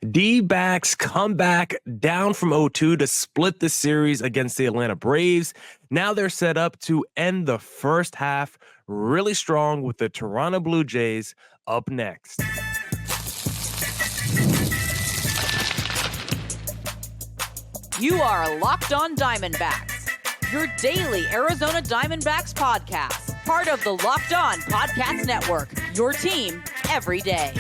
D-backs come back down from 0-2 to split the series against the Atlanta Braves. Now they're set up to end the first half really strong with the Toronto Blue Jays up next. You are Locked On Diamondbacks, your daily Arizona Diamondbacks podcast, part of the Locked On Podcast Network, your team every day.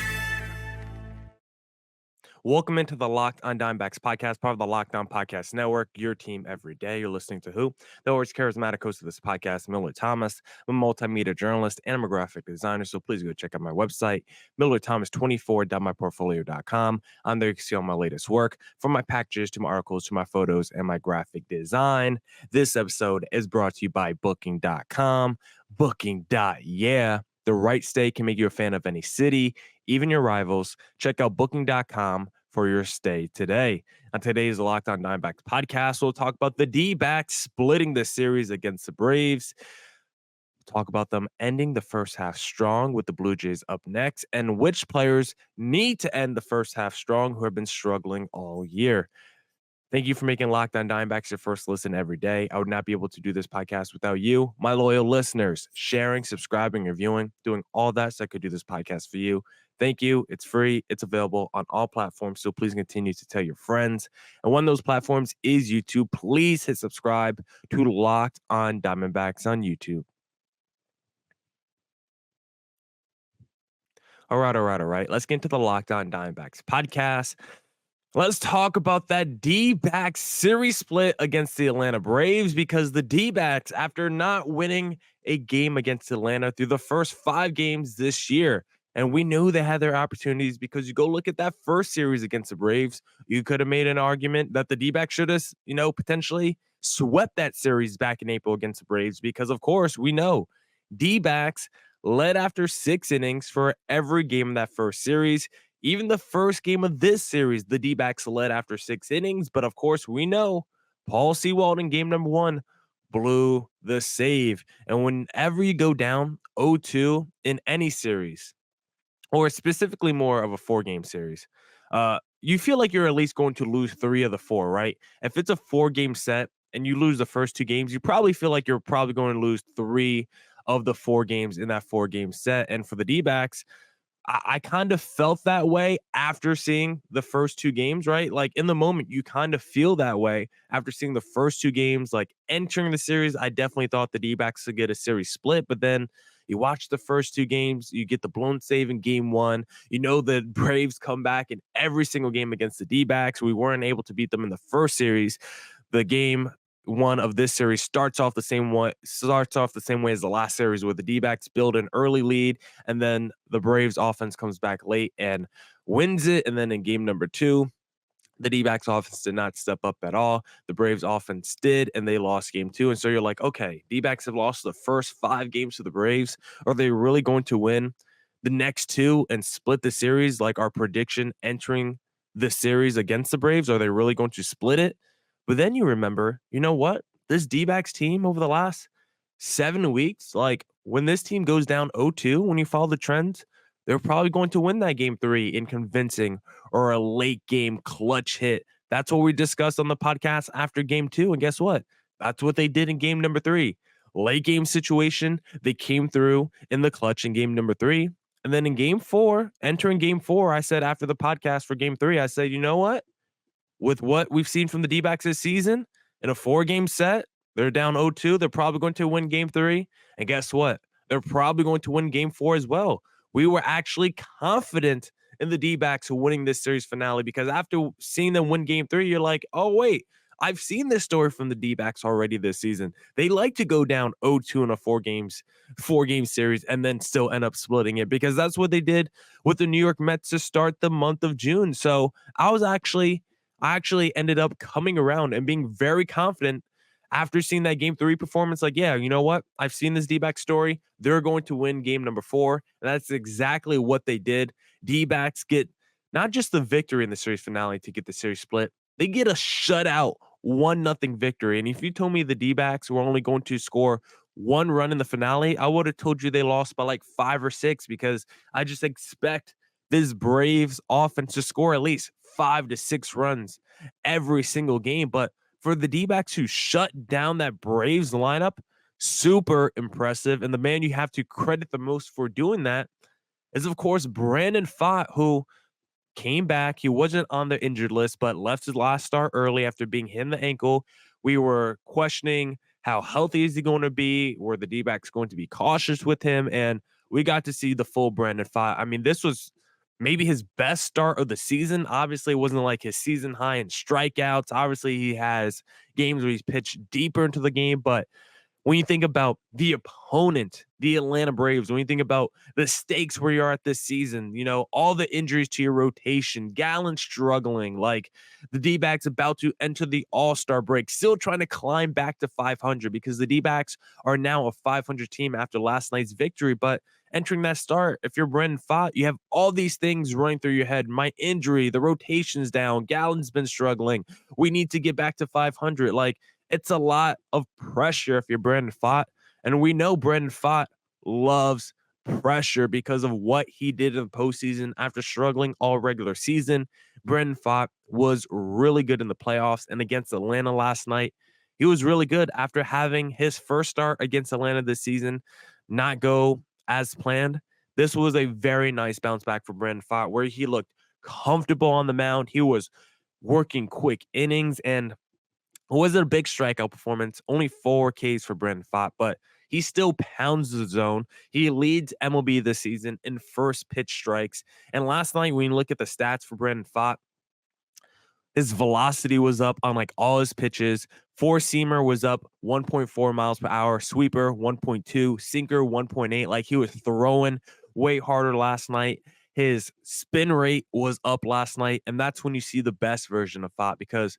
Welcome into the Locked On Diamondbacks podcast, part of the Locked On Podcast Network, your team every day. You're listening to who? The always charismatic host of this podcast, Millard Thomas. I'm a multimedia journalist and I'm a graphic designer, so please go check out my website, millardthomas24.myportfolio.com. On there, you can see all my latest work, from my packages to my articles to my photos and my graphic design. This episode is brought to you by Booking.com. Booking.yeah. The right stay can make you a fan of any city, even your rivals. Check out Booking.com for your stay today. On today's Locked On Diamondbacks podcast, we'll talk about the D-backs splitting the series against the Braves. We'll talk about them ending the first half strong with the Blue Jays up next, and which players need to end the first half strong who have been struggling all year. Thank you for making Locked On Diamondbacks your first listen every day. I would not be able to do this podcast without you, my loyal listeners, sharing, subscribing, reviewing, doing all that so I could do this podcast for you. Thank you. It's free. It's available on all platforms, so please continue to tell your friends. And one of those platforms is YouTube. Please hit subscribe to Locked On Diamondbacks on YouTube. All right. Let's get into the Locked On Diamondbacks podcast. Let's talk about that D-backs series split against the Atlanta Braves, because the D-backs, after not winning a game against Atlanta through the first 5 games this year, and we knew they had their opportunities, because you go look at that first series against the Braves, you could have made an argument that the D-backs should have, potentially swept that series back in April against the Braves, because of course we know D-backs led after 6 innings for every game in that first series. Even the first game of this series, the D-backs led after 6 innings. But of course, we know Paul Sewald in game number 1 blew the save. And whenever you go down 0-2 in any series, or specifically more of a 4-game series, you feel like you're at least going to lose 3 of the 4, right? If it's a 4-game set and you lose the first 2 games, you probably feel like you're probably going to lose 3 of the 4 games in that 4-game set. And for the D-backs, I kind of felt that way after seeing the first 2 games, right? Like in the moment, you kind of feel that way after seeing the first 2 games. Like entering the series, I definitely thought the D-backs would get a series split, but then you watch the first 2 games, you get the blown save in game 1. You know the Braves come back in every single game against the D-backs. We weren't able to beat them in the first series. The game 1 of this series starts off the same way as the last series, where the D-backs build an early lead, and then the Braves offense comes back late and wins it. And then in game number 2, the D-backs offense did not step up at all. The Braves offense did, and they lost game 2. And so you're like, okay, D-backs have lost the first 5 games to the Braves. Are they really going to win the next 2 and split the series like our prediction entering the series against the Braves? Are they really going to split it? But then you remember, you know what? This D-backs team over the last 7 weeks, like when this team goes down 0-2, when you follow the trends, they're probably going to win that game 3 in convincing or a late game clutch hit. That's what we discussed on the podcast after game 2. And guess what? That's what they did in game number 3. Late game situation. They came through in the clutch in game number 3. And then in game 4, entering game 4, I said after the podcast for game 3, I said, you know what? With what we've seen from the D-backs this season, in a 4-game set, they're down 0-2. They're probably going to win game 3. And guess what? They're probably going to win game 4 as well. We were actually confident in the D-backs winning this series finale, because after seeing them win game 3, you're like, oh, wait, I've seen this story from the D-backs already this season. They like to go down 0-2 in a 4-game series and then still end up splitting it, because that's what they did with the New York Mets to start the month of June. So I actually ended up coming around and being very confident after seeing that game 3 performance. Like, yeah, you know what? I've seen this D-back story. They're going to win game number 4. And that's exactly what they did. D-backs get not just the victory in the series finale to get the series split, they get a shutout 1-0 victory. And if you told me the D-backs were only going to score 1 run in the finale, I would have told you they lost by like 5 or 6, because I just expect this Braves offense to score at least 5 to 6 runs every single game. But for the D-backs who shut down that Braves lineup, super impressive. And the man you have to credit the most for doing that is, of course, Brandon Pfaadt, who came back. He wasn't on the injured list, but left his last start early after being hit in the ankle. We were questioning how healthy is he going to be? Were the D-backs going to be cautious with him? And we got to see the full Brandon Pfaadt. I mean, this was maybe his best start of the season. Obviously, it wasn't like his season high in strikeouts. Obviously, he has games where he's pitched deeper into the game, but when you think about the opponent, the Atlanta Braves, when you think about the stakes where you are at this season, all the injuries to your rotation, Gallen struggling, like the D-backs about to enter the All-Star break, still trying to climb back to 500 because the D-backs are now a 500 team after last night's victory. But entering that start, if you're Brandon Pfaadt, you have all these things running through your head. My injury, the rotation's down, Gallen's been struggling. We need to get back to 500. Like, it's a lot of pressure if you're Brandon Pfaadt. And we know Brandon Pfaadt loves pressure because of what he did in the postseason after struggling all regular season. Brandon Pfaadt was really good in the playoffs, and against Atlanta last night, he was really good after having his first start against Atlanta this season not go as planned. This was a very nice bounce back for Brandon Pfaadt where he looked comfortable on the mound. He was working quick innings, and it wasn't a big strikeout performance, only 4 Ks for Brandon Pfaadt, but he still pounds the zone. He leads MLB this season in first pitch strikes. And last night, when you look at the stats for Brandon Pfaadt, his velocity was up on like all his pitches. Four-seamer was up 1.4 miles per hour. Sweeper 1.2. Sinker 1.8. Like, he was throwing way harder last night. His spin rate was up last night. And that's when you see the best version of Pfaadt, because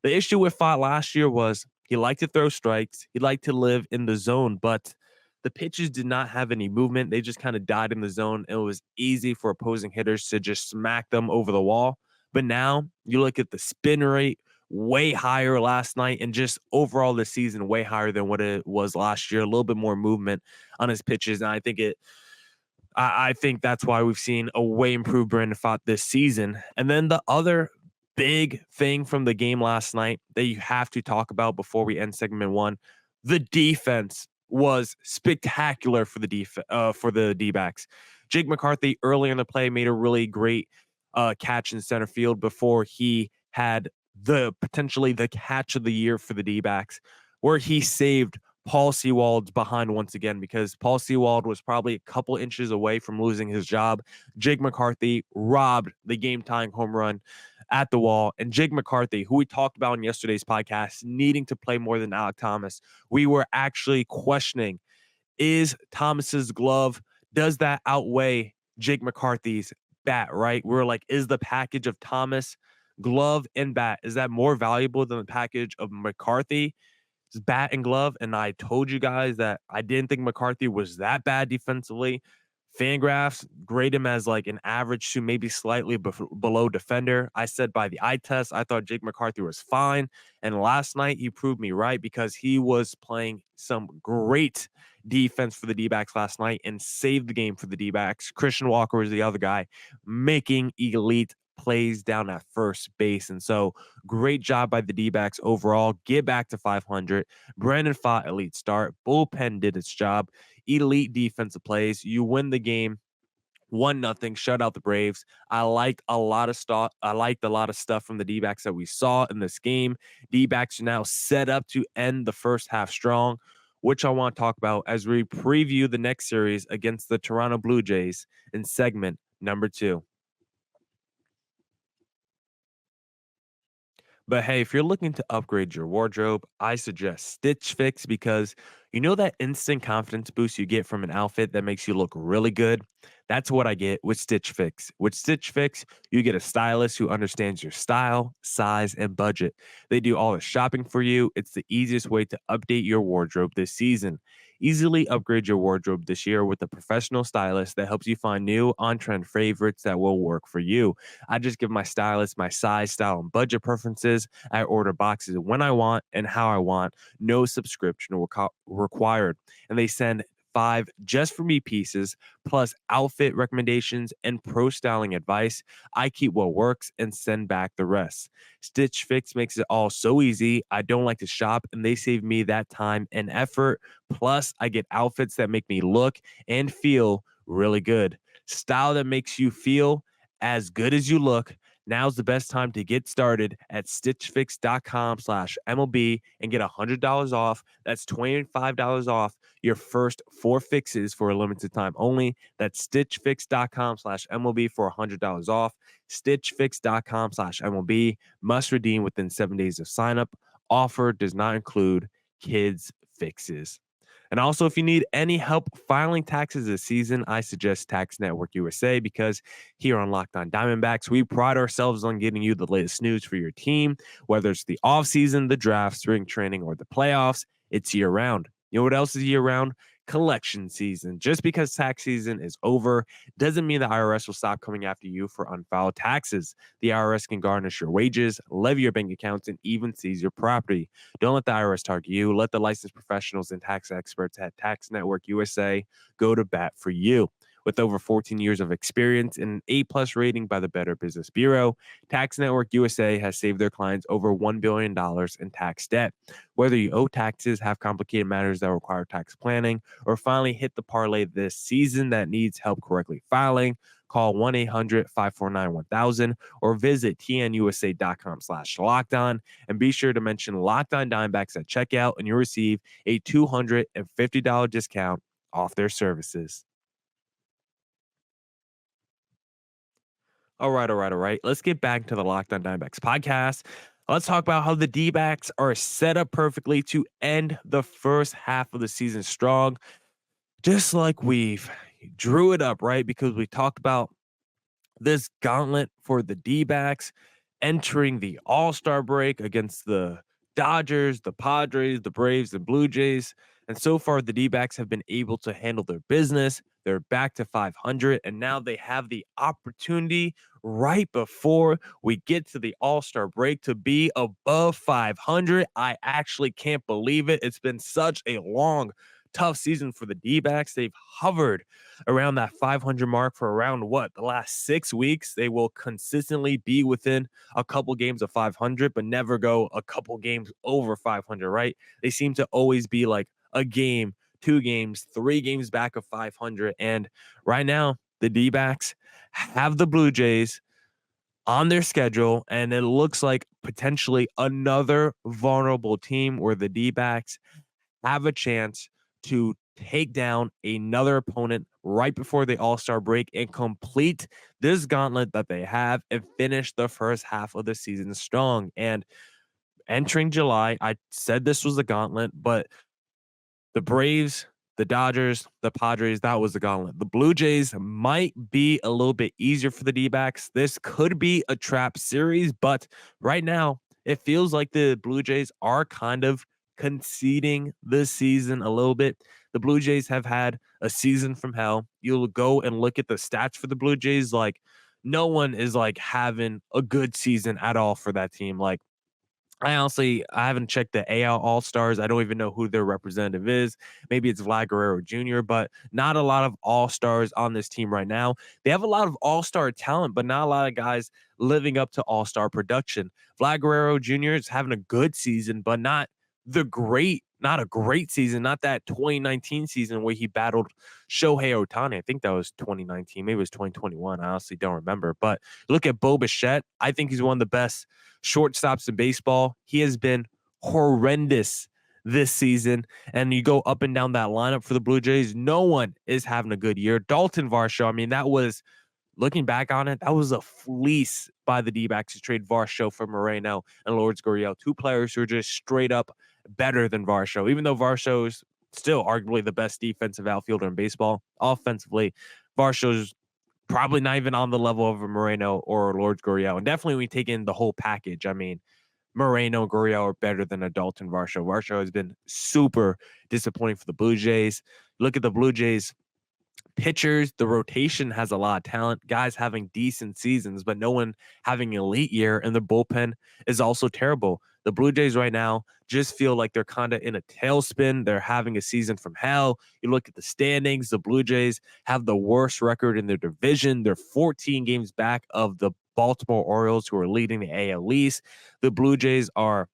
the issue with Pfaadt last year was he liked to throw strikes. He liked to live in the zone, but the pitches did not have any movement. They just kind of died in the zone. It was easy for opposing hitters to just smack them over the wall. But now you look at the spin rate, way higher last night, and just overall this season, way higher than what it was last year. A little bit more movement on his pitches. And I think that's why we've seen a way improved Brandon Pfaadt this season. And then the other big thing from the game last night that you have to talk about before we end segment 1, the defense was spectacular for the D-backs. Jake McCarthy earlier in the play made a really great catch in center field before he had potentially the catch of the year for the D-backs, where he saved Paul Sewald's behind once again, because Paul Sewald was probably a couple inches away from losing his job. Jake McCarthy robbed the game-tying home run at the wall. And Jake McCarthy, who we talked about in yesterday's podcast, needing to play more than Alek Thomas, we were actually questioning, is Thomas's glove, does that outweigh Jake McCarthy's bat, right? We were like, is the package of Thomas, glove, and bat, is that more valuable than the package of McCarthy, bat and glove? And I told you guys that I didn't think McCarthy was that bad defensively. Fangraphs grade him as like an average to maybe slightly below defender. I said by the eye test, I thought Jake McCarthy was fine. And last night, he proved me right, because he was playing some great defense for the D-backs last night and saved the game for the D-backs. Christian Walker was the other guy making elite plays down at first base. And so great job by the D-backs overall. Get back to 500. Brandon Pfaadt, elite start. Bullpen did its job. Elite defensive plays. You win the game 1-0, shut out the Braves. I liked a lot of stuff from the D-backs that we saw in this game. D-backs are now set up to end the first half strong, which I want to talk about as we preview the next series against the Toronto Blue Jays in segment number 2. But hey, if you're looking to upgrade your wardrobe, I suggest Stitch Fix, because you know that instant confidence boost you get from an outfit that makes you look really good? That's what I get with Stitch Fix. With Stitch Fix, you get a stylist who understands your style, size, and budget. They do all the shopping for you. It's the easiest way to update your wardrobe this season. Easily upgrade your wardrobe this year with a professional stylist that helps you find new on-trend favorites that will work for you. I just give my stylist my size, style, and budget preferences. I order boxes when I want and how I want. No subscription required. And they send 5 just for me pieces, plus outfit recommendations and pro styling advice. I keep what works and send back the rest. Stitch Fix makes it all so easy. I don't like to shop, and they save me that time and effort. Plus, I get outfits that make me look and feel really good. Style that makes you feel as good as you look. Now's the best time to get started at stitchfix.com/MLB and get $100 off. That's $25 off your first 4 fixes for a limited time only. That's stitchfix.com/MLB for $100 off. Stitchfix.com/MLB. Must redeem within 7 days of sign up. Offer does not include kids fixes. And also, if you need any help filing taxes this season, I suggest Tax Network USA, because here on Locked On Diamondbacks, we pride ourselves on getting you the latest news for your team, whether it's the offseason, the draft, spring training, or the playoffs. It's year round. You know what else is year round? Collection season. Just because tax season is over doesn't mean the IRS will stop coming after you for unfiled taxes. The IRS can garnish your wages, levy your bank accounts, and even seize your property. Don't let the IRS target you. Let the licensed professionals and tax experts at Tax Network USA go to bat for you. With over 14 years of experience and an A+ rating by the Better Business Bureau, Tax Network USA has saved their clients over $1 billion in tax debt. Whether you owe taxes, have complicated matters that require tax planning, or finally hit the parlay this season that needs help correctly filing, call 1-800-549-1000 or visit tnusa.com/lockedon, and be sure to mention Locked On Diamondbacks at checkout and you'll receive a $250 discount off their services. All right. Let's get back to the Locked On Diamondbacks podcast. Let's talk about how the D-backs are set up perfectly to end the first half of the season strong, just like we've drew it up, right? Because we talked about this gauntlet for the D-backs entering the All-Star break against the Dodgers, the Padres, the Braves, and Blue Jays. And so far, the D-backs have been able to handle their business. They're back to 500, and now they have the opportunity right before we get to the All-Star break to be above 500. I actually can't believe it. It's been such a long, tough season for the D-backs. They've hovered around that 500 mark for around the last 6 weeks. They will consistently be within a couple games of 500, but never go a couple games over 500, right? They seem to always be like a game, 2 games, 3 games back of 500. And right now, the D-backs have the Blue Jays on their schedule, and it looks like potentially another vulnerable team where the D-backs have a chance to take down another opponent right before the All-Star break and complete this gauntlet that they have and finish the first half of the season strong. And entering July, I said this was the gauntlet, but the Braves, the Dodgers, the Padres, that was the gauntlet. The Blue Jays might be a little bit easier for the D-backs. This could be a trap series, but right now it feels like the Blue Jays are kind of conceding this season a little bit. The Blue Jays have had a season from hell. You'll go and look at the stats for the Blue Jays. Like, no one is like having a good season at all for that team. Like, I haven't checked the AL All-Stars. I don't even know who their representative is. Maybe it's Vlad Guerrero Jr., but not a lot of All-Stars on this team right now. They have a lot of All-Star talent, but not a lot of guys living up to All-Star production. Vlad Guerrero Jr. is having a good season, but not a great season, not that 2019 season where he battled Shohei Ohtani. I think that was 2019. Maybe it was 2021. I honestly don't remember. But look at Bo Bichette. I think he's one of the best shortstops in baseball. He has been horrendous this season. And you go up and down that lineup for the Blue Jays, no one is having a good year. Dalton Varsho, I mean, looking back on it, that was a fleece by the D-backs to trade Varsho for Moreno and Lourdes Gurriel, 2 players who are just straight up better than Varsho. Even though Varsho is still arguably the best defensive outfielder in baseball, offensively, Varsho's probably not even on the level of a Moreno or Lourdes Gurriel. And definitely when we take in the whole package, I mean, Moreno and Gurriel are better than Adult and Varsho. Varsho has been super disappointing for the Blue Jays. Look at the Blue Jays pitchers. The rotation has a lot of talent, guys having decent seasons, but no one having an elite year. And the bullpen is also terrible. The Blue Jays right now just feel like they're kind of in a tailspin. They're having a season from hell. You look at the standings, the Blue Jays have the worst record in their division. They're 14 games back of the Baltimore Orioles, who are leading the AL East. The Blue Jays are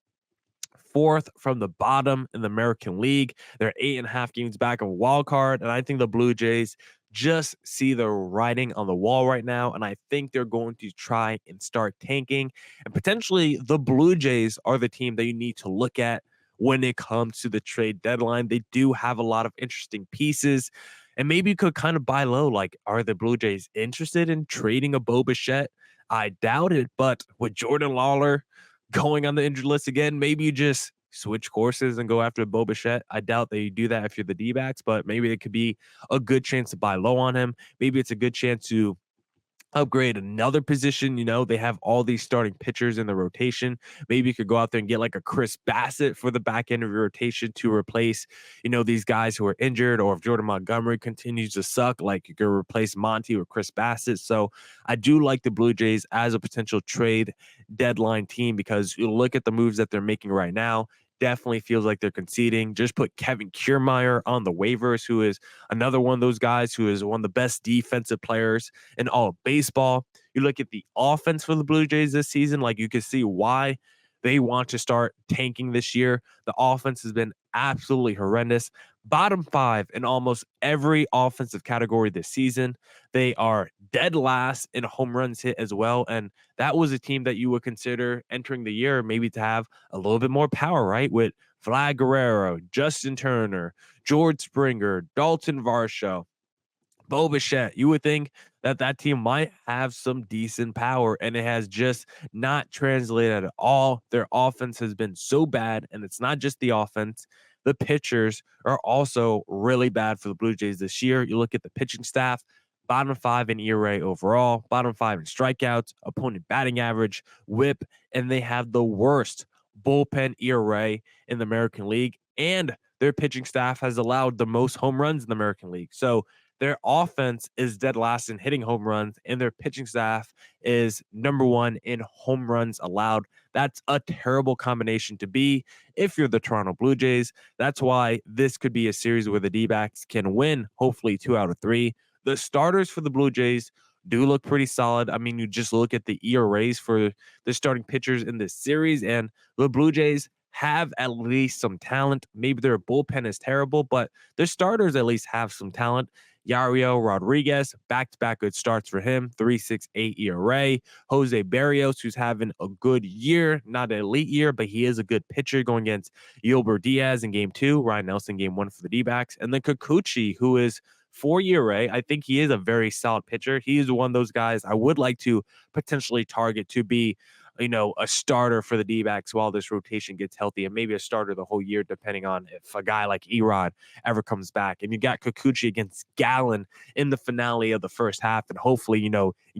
fourth from the bottom in the American League. They're 8.5 games back of a wild card. And I think the Blue Jays just see the writing on the wall right now. And I think they're going to try and start tanking. And potentially the Blue Jays are the team that you need to look at when it comes to the trade deadline. They do have a lot of interesting pieces. And maybe you could kind of buy low. Like, are the Blue Jays interested in trading a Bo Bichette? I doubt it. But with Jordan Lawler going on the injured list again, maybe you just switch courses and go after Bo Bichette. I doubt that you do that if you're the D-backs, but maybe it could be a good chance to buy low on him. Maybe it's a good chance to upgrade another position. They have all these starting pitchers in the rotation. Maybe you could go out there and get like a Chris Bassett for the back end of your rotation to replace, these guys who are injured. Or if Jordan Montgomery continues to suck, like you could replace Monty with Chris Bassett. So I do like the Blue Jays as a potential trade deadline team, because you look at the moves that they're making right now. Definitely feels like they're conceding. Just put Kevin Kiermaier on the waivers, who is another one of those guys who is one of the best defensive players in all of baseball. You look at the offense for the Blue Jays this season, like you can see why they want to start tanking this year. The offense has been absolutely horrendous. Bottom 5 in almost every offensive category this season. They are dead last in home runs hit as well. And that was a team that you would consider entering the year maybe to have a little bit more power, right? With Vlad Guerrero, Justin Turner, George Springer, Dalton Varsho, Bo Bichette. You would think that team might have some decent power, and it has just not translated at all. Their offense has been so bad, and it's not just the offense. The pitchers are also really bad for the Blue Jays this year. You look at the pitching staff, bottom 5 in ERA overall, bottom 5 in strikeouts, opponent batting average, whip, and they have the worst bullpen ERA in the American League, and their pitching staff has allowed the most home runs in the American League. So their offense is dead last in hitting home runs, and their pitching staff is number 1 in home runs allowed. That's a terrible combination to be if you're the Toronto Blue Jays. That's why this could be a series where the D-backs can win, hopefully 2 out of 3. The starters for the Blue Jays do look pretty solid. I mean, you just look at the ERAs for the starting pitchers in this series, and the Blue Jays have at least some talent. Maybe their bullpen is terrible, but their starters at least have some talent. Yario Rodriguez, back-to-back good starts for him, 3.68 ERA. Jose Barrios, who's having a good year, not an elite year, but he is a good pitcher, going against Yolber Diaz in game 2, Ryan Nelson game 1 for the D-backs, and then Kikuchi, who is 4 ERA. I think he is a very solid pitcher. He is one of those guys I would like to potentially target to be a starter for the D-backs while this rotation gets healthy, and maybe a starter the whole year, depending on if a guy like Erod ever comes back. And you got Kikuchi against Gallen in the finale of the first half, and hopefully,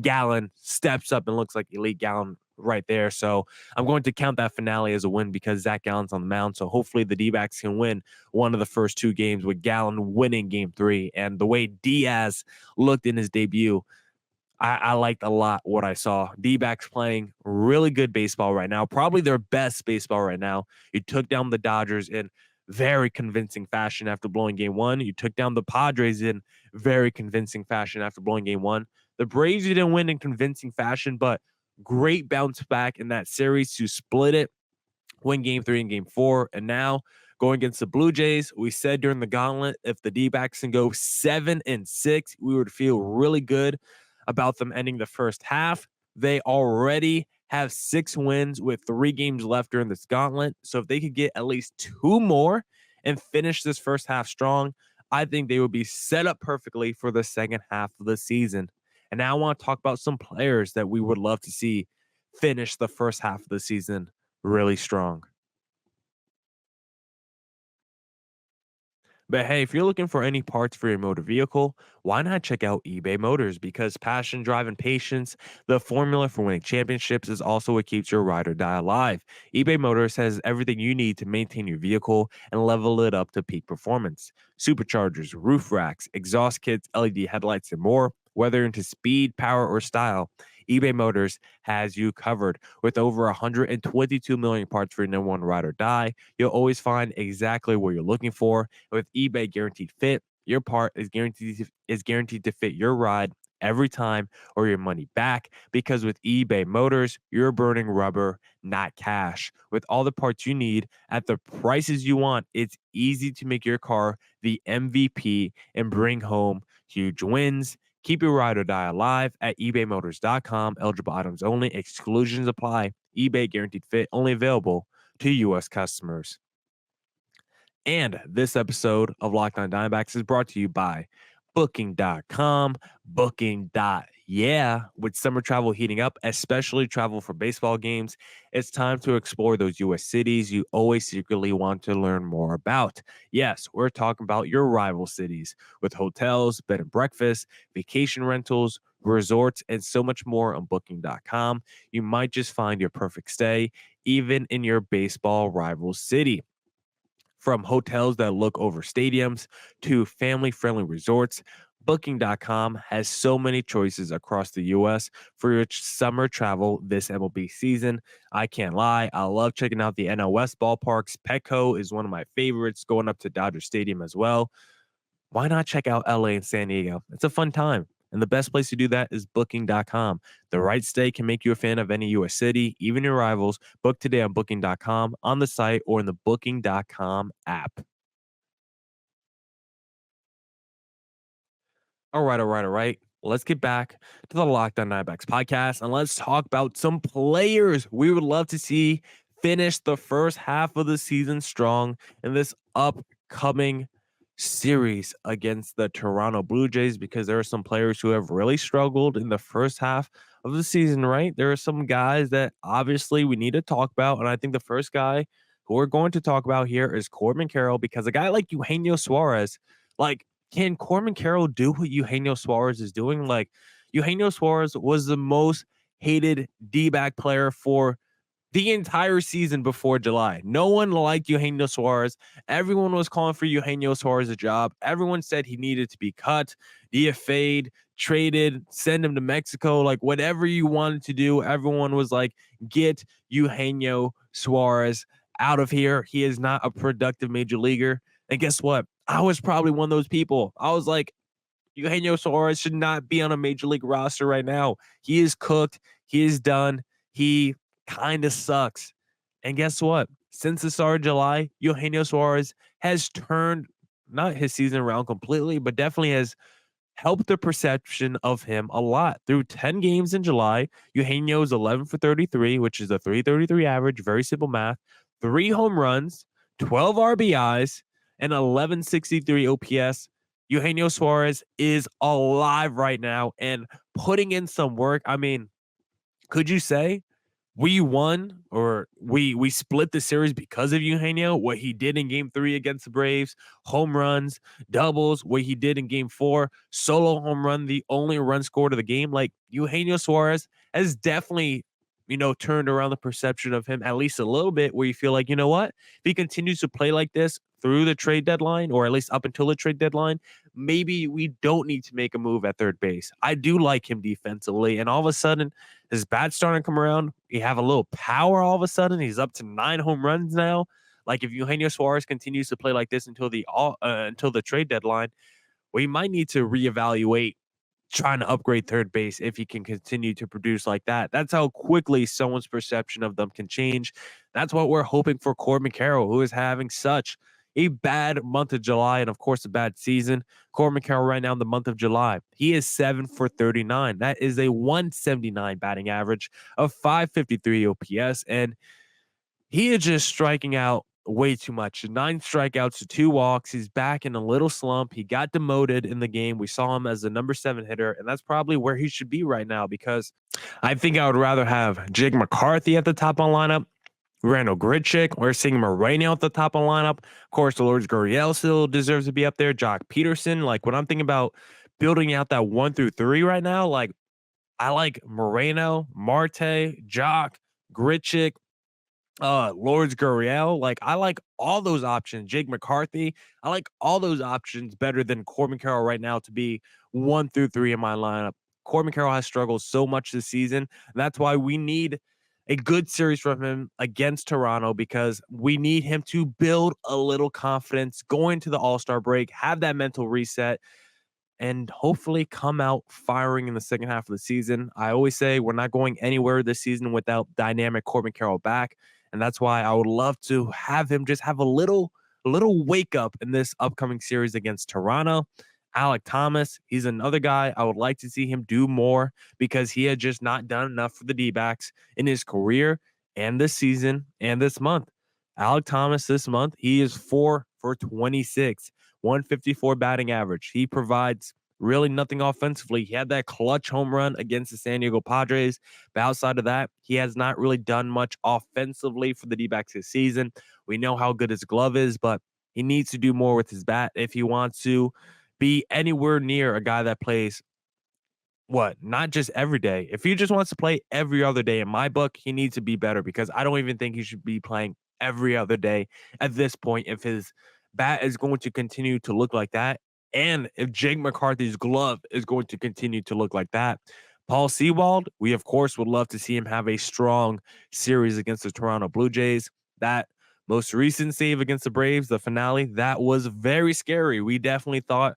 Gallen steps up and looks like elite Gallen right there. So I'm going to count that finale as a win because Zach Gallen's on the mound. So hopefully the D-backs can win one of the first 2 games, with Gallen winning game 3. And the way Diaz looked in his debut, I liked a lot what I saw. D-backs playing really good baseball right now, probably their best baseball right now. You took down the Dodgers in very convincing fashion after blowing game 1. You took down the Padres in very convincing fashion after blowing game 1. The Braves, you didn't win in convincing fashion, but great bounce back in that series to split it, win game 3 and game 4. And now going against the Blue Jays, we said during the gauntlet, if the D-backs can go 7-6, we would feel really good about them ending the first half. They already have 6 wins with 3 games left during this gauntlet. So if they could get at least 2 more and finish this first half strong, I think they would be set up perfectly for the second half of the season. And now I want to talk about some players that we would love to see finish the first half of the season really strong. But hey, if you're looking for any parts for your motor vehicle, why not check out eBay Motors? Because passion, drive, and patience, the formula for winning championships, is also what keeps your ride or die alive. eBay Motors has everything you need to maintain your vehicle and level it up to peak performance. Superchargers, roof racks, exhaust kits, LED headlights, and more. Whether into speed, power, or style, eBay Motors has you covered. With over 122 million parts for your number one ride or die, you'll always find exactly what you're looking for. With eBay Guaranteed Fit, your part is guaranteed to fit your ride every time or your money back, because with eBay Motors, you're burning rubber, not cash. With all the parts you need at the prices you want, it's easy to make your car the MVP and bring home huge wins. Keep your ride or die alive at ebaymotors.com. Eligible items only. Exclusions apply. eBay Guaranteed Fit only available to U.S. customers. And this episode of Locked On Diamondbacks is brought to you by Booking.com. Yeah, with summer travel heating up, especially travel for baseball games, it's time to explore those U.S. cities you always secretly want to learn more about. Yes, we're talking about your rival cities with hotels, bed and breakfast, vacation rentals, resorts, and so much more on Booking.com. You might just find your perfect stay, even in your baseball rival city. From hotels that look over stadiums to family-friendly resorts, Booking.com has so many choices across the U.S. for your summer travel this MLB season. I can't lie, I love checking out the NL West ballparks. Petco is one of my favorites, going up to Dodger Stadium as well. Why not check out LA and San Diego? It's a fun time. And the best place to do that is Booking.com. The right stay can make you a fan of any U.S. city, even your rivals. Book today on Booking.com, on the site, or in the Booking.com app. All right. Let's get back to the Locked On Diamondbacks podcast, and let's talk about some players we would love to see finish the first half of the season strong in this upcoming series against the Toronto Blue Jays, because there are some players who have really struggled in the first half of the season, right? There are some guys that obviously we need to talk about, and I think the first guy who we're going to talk about here is Corbin Carroll, because a guy like Eugenio Suarez, like, can Corbin Carroll do what Eugenio Suarez is doing? Like, Eugenio Suarez was the most hated D-back player for the entire season before July. No one liked Eugenio Suarez. Everyone was calling for Eugenio Suarez's job. Everyone said he needed to be cut, DFA'd, traded, send him to Mexico, like whatever you wanted to do. Everyone was like, get Eugenio Suarez out of here. He is not a productive major leaguer. And guess what? I was probably one of those people. I was like, Eugenio Suarez should not be on a major league roster right now. He is cooked. He is done. He kind of sucks. And guess what? Since the start of July, Eugenio Suarez has turned not his season around completely, but definitely has helped the perception of him a lot. Through 10 games in July, Eugenio is 11 for 33, which is a 333 average, very simple math, 3 home runs, 12 RBIs, and 1163 OPS. Eugenio Suarez is alive right now and putting in some work. I mean, could you say we won or we split the series because of Eugenio? What he did in game 3 against the Braves, home runs, doubles, what he did in game 4, solo home run, the only run scored of the game. Like, Eugenio Suarez has definitely, turned around the perception of him at least a little bit, where you feel like, you know what? If he continues to play like this through the trade deadline, or at least up until the trade deadline, maybe we don't need to make a move at third base. I do like him defensively, and all of a sudden, his bat's starting to come around. We have a little power all of a sudden. He's up to 9 home runs now. Like, if Eugenio Suarez continues to play like this until the trade deadline, we might need to reevaluate trying to upgrade third base if he can continue to produce like that. That's how quickly someone's perception of them can change. That's what we're hoping for Corbin Carroll, who is having such a bad month of July and, of course, a bad season. Corbin Carroll right now in the month of July, he is 7 for 39. That is a 179 batting average, of 553 OPS, and he is just striking out way too much. 9 strikeouts to 2 walks. He's back in a little slump. He got demoted in the game. We saw him as the number 7 hitter, and that's probably where he should be right now, because I think I would rather have Jake McCarthy at the top of the lineup, Randall Grichuk. We're seeing Moreno at the top of the lineup. Of course, Lourdes Gurriel still deserves to be up there. Jock Peterson. Like, when I'm thinking about building out that 1 through 3 right now, like, I like Moreno, Marte, Jock, Grichuk, Lourdes Gurriel. Like, I like all those options. Jake McCarthy. I like all those options better than Corbin Carroll right now to be 1 through 3 in my lineup. Corbin Carroll has struggled so much this season. And that's why we need a good series from him against Toronto, because we need him to build a little confidence going to the All-Star break, have that mental reset, and hopefully come out firing in the second half of the season. I always say we're not going anywhere this season without dynamic Corbin Carroll back, and that's why I would love to have him just have a little wake up in this upcoming series against Toronto. Alec Thomas, he's another guy I would like to see him do more, because he had just not done enough for the D-backs in his career and this season and this month. Alec Thomas this month, he is 4 for 26, 154 batting average. He provides really nothing offensively. He had that clutch home run against the San Diego Padres, but outside of that, he has not really done much offensively for the D-backs this season. We know how good his glove is, but he needs to do more with his bat if he wants to be anywhere near a guy that plays not just every day. If he just wants to play every other day, in my book, he needs to be better, because I don't even think he should be playing every other day at this point if his bat is going to continue to look like that, and if Jake McCarthy's glove is going to continue to look like that. Paul Sewald, we of course would love to see him have a strong series against the Toronto Blue Jays. That most recent save against the Braves, the finale, that was very scary. We definitely thought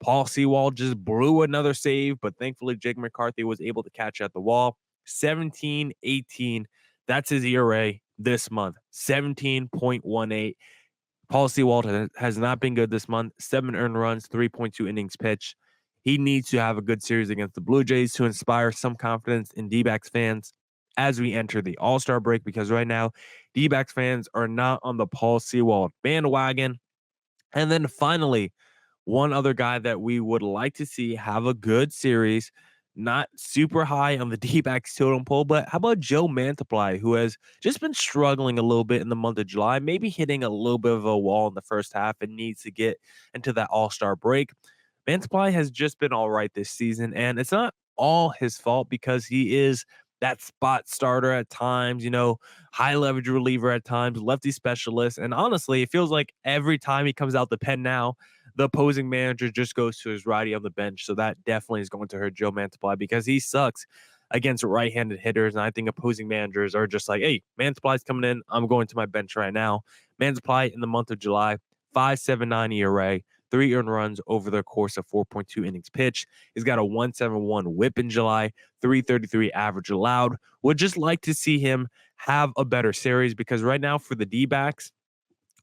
Paul Sewald just blew another save, but thankfully Jake McCarthy was able to catch at the wall. 17-18. That's his ERA this month. 17.18. Paul Sewald has not been good this month. 7 earned runs, 3.2 innings pitched. He needs to have a good series against the Blue Jays to inspire some confidence in D-backs fans as we enter the All-Star break, because right now D-backs fans are not on the Paul Sewald bandwagon. And then finally, one other guy that we would like to see have a good series, not super high on the D-backs totem pole, but how about Joe Mantiply, who has just been struggling a little bit in the month of July, maybe hitting a little bit of a wall in the first half and needs to get into that All-Star break. Mantiply has just been all right this season, and it's not all his fault, because he is that spot starter at times, high leverage reliever at times, lefty specialist. And honestly, it feels like every time he comes out the pen now, the opposing manager just goes to his righty on the bench. So that definitely is going to hurt Joe Mantiply, because he sucks against right-handed hitters. And I think opposing managers are just like, hey, Mantiply's coming in, I'm going to my bench right now. Mantiply in the month of July, 5.79 ERA, 3 earned runs over the course of 4.2 innings pitched. He's got a 1.71 whip in July, 3.33 average allowed. Would just like to see him have a better series, because right now for the D-backs,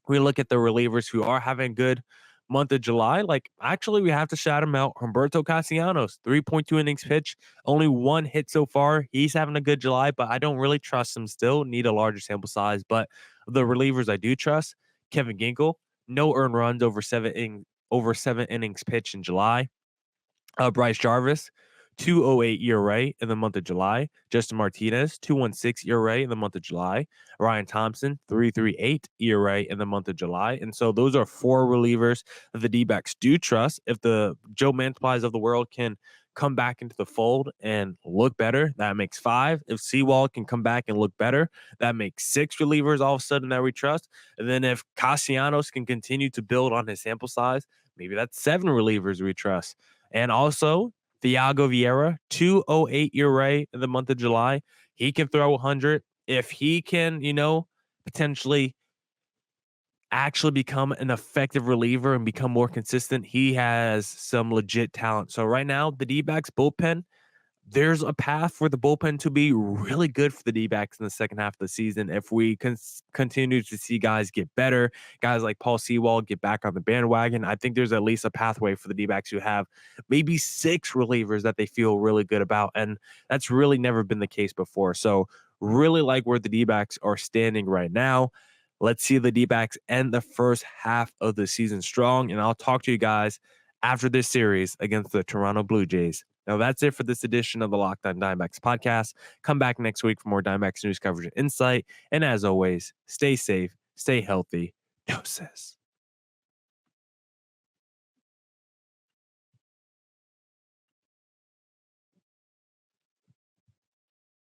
we look at the relievers who are having good month of July. Like, actually, we have to shout him out. Humberto Castellanos, 3.2 innings pitched, only 1 hit so far. He's having a good July, but I don't really trust him still. Need a larger sample size. But the relievers I do trust, Kevin Ginkel, no earned runs over 7 innings pitched in July. Bryce Jarvis, 2.08 ERA in the month of July. Justin Martinez, 2.16 ERA in the month of July. Ryan Thompson, 3.38 ERA in the month of July. And so those are 4 relievers that the D-backs do trust. If the Joe Mantiplies of the world can come back into the fold and look better, that makes 5. If Sewald can come back and look better, that makes 6 relievers all of a sudden that we trust. And then if Castellanos can continue to build on his sample size, maybe that's 7 relievers we trust. And also, Thiago Vieira, 2.08 ERA in the month of July. He can throw 100. If he can, potentially actually become an effective reliever and become more consistent, he has some legit talent. So right now, the D-backs bullpen, there's a path for the bullpen to be really good for the D-backs in the second half of the season. If we continue to see guys get better, guys like Paul Sewald get back on the bandwagon, I think there's at least a pathway for the D-backs who have maybe 6 relievers that they feel really good about. And that's really never been the case before. So really like where the D-backs are standing right now. Let's see the D-backs end the first half of the season strong. And I'll talk to you guys after this series against the Toronto Blue Jays. Now, that's it for this edition of the Locked On Diamondbacks podcast. Come back next week for more Diamondbacks news coverage and insight. And as always, stay safe, stay healthy. Doses.